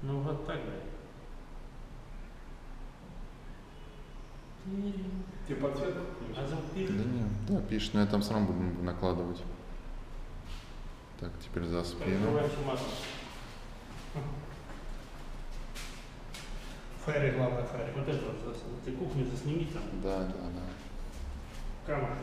Ну вот так, да. Тебе подсветка? А звук Да пишет? нет, да, пишешь, но я там сам буду накладывать. Так, теперь за спину. Прикрываемся матом. Фэри, главное, фэри. Вот это вот, ты кухню засними там. Да, да, да. Камера.